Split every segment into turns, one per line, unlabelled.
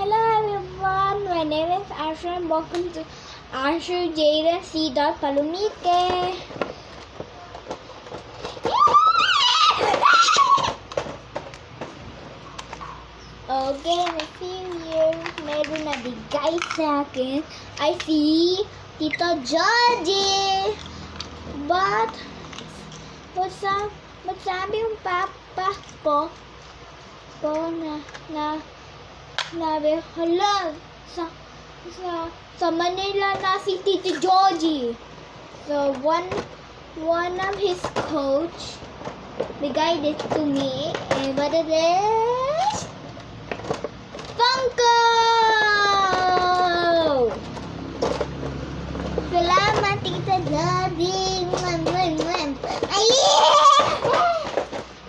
Hello everyone, my name is Asher and welcome to Asher Jaden C. Palomike. Okay, in a few years, meron na bigay sa akin. I see Tito Georgie. But sabi yung papa ko na hala, sa Manila na si Tito Georgie. So one of his coach bigay this to me, and what it is? Funko! Salamat, Tito Georgie.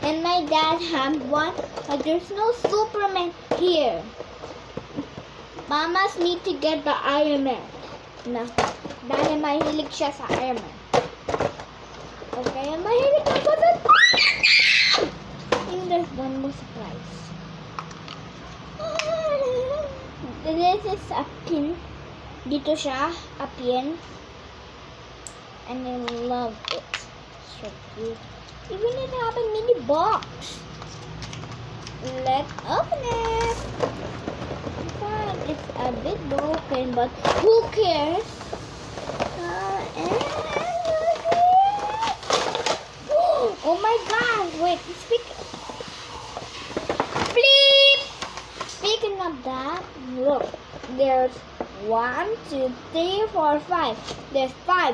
And my dad had one, but there's no Superman here. Mamas need to get the Iron Man. No, dahil mahilig siya sa Iron Man. Okay, mahilig ako sa I think there's one more surprise. This is a pin. Dito siya, a pin. And I love it. So cute. Even it have a mini box. Let's open it. It's a bit broken, but who cares? Oh my god! Wait, Speaking of that, look, there's 1, 2, 3, 4, 5. There's 5.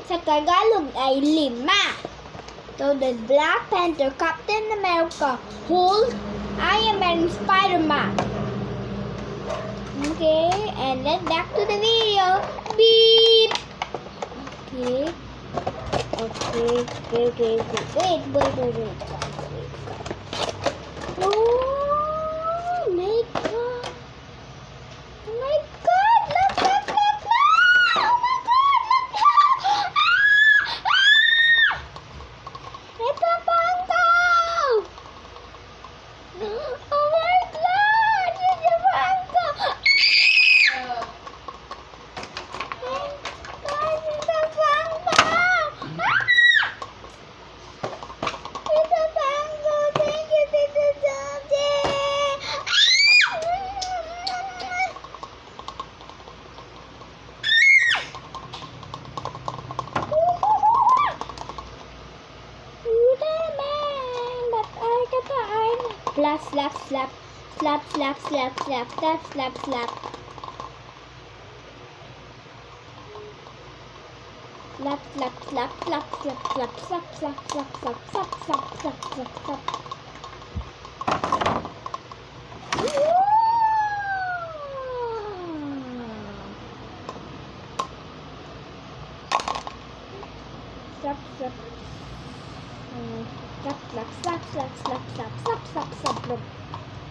Sa Tagalog ay 5. So the Black Panther, Captain America, Hulk, Iron Man, Spider-Man. Okay, and then back to the video. Beep. Okay. Wait. Oh my god. Oh my god. Look. Oh my god, look. It's a Funko. Oh my god, it's a Funko.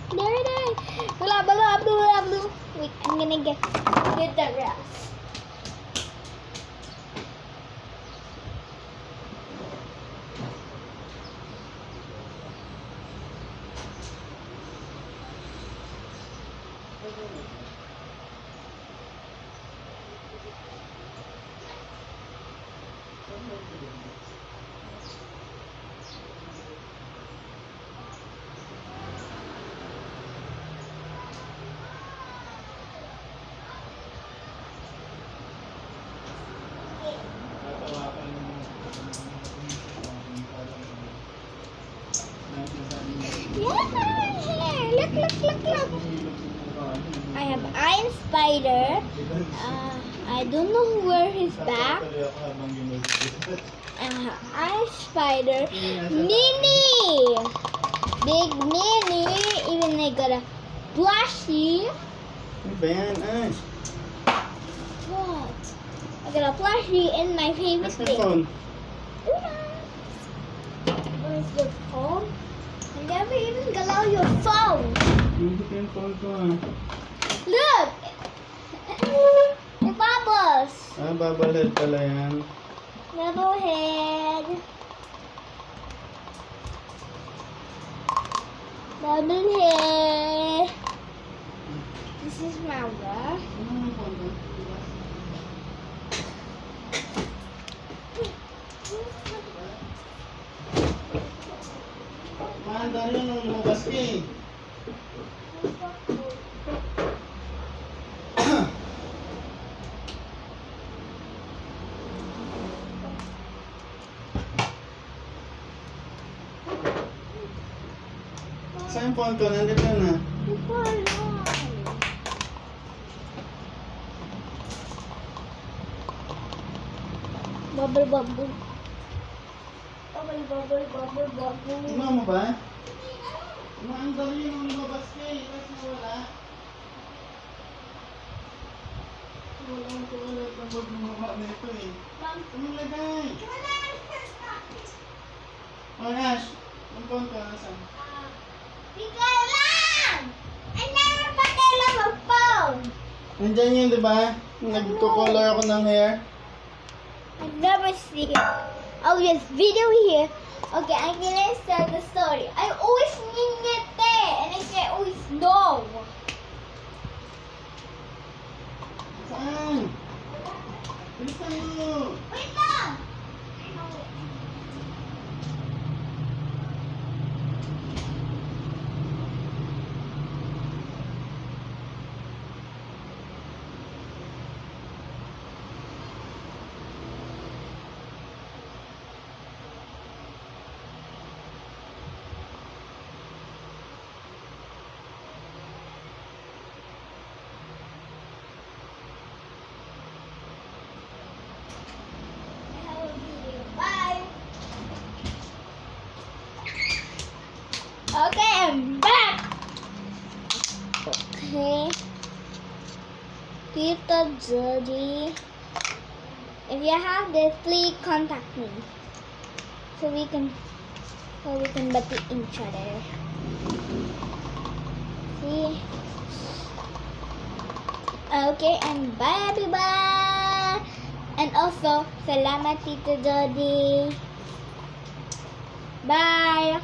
There it is. Blah. Wait, I'm gonna get the rest. Yeah, look. I have Iron Spider. I don't know where he's back. Iron Spider. Mini! Big Mini. Even I got a plushie. What? I got a plushie in my favorite thing. Where's your phone? I never even galaw your phone. Look! May bubbles.
Bubble head pala yan.
Bubble head. is Mara.
Ano ang phone ko? Maandar yun nung lumabas ka eh. Saan yung phone ko? Nandito na.
Hindi ko alam. Bubble, bubble. Bubble, bubble, bubble, bubble.
Tingnan mo ba? Maandar yun nung lumabas ka eh. Tapos nawala. Walang tuwalat na magbumaba na ito eh. Anong lagay? Oh, Ash. Ang phone ko, nasaan?
Hindi ko alam! I never pakialam ang phone!
Nandyan yun, di ba? Nagko-color ako ng hair.
I never see it. Oh, yes, video here. Okay, I'm gonna start the story. I always need it there, and I can always know.
Saan? Bilisan mo!
Wait lang! Bye! Okay, I'm back! Okay. Tita Jody. If you have this, please contact me. So we can battle each other. See? Okay, and bye everyone! And also, salamat Tita Jody. Bye!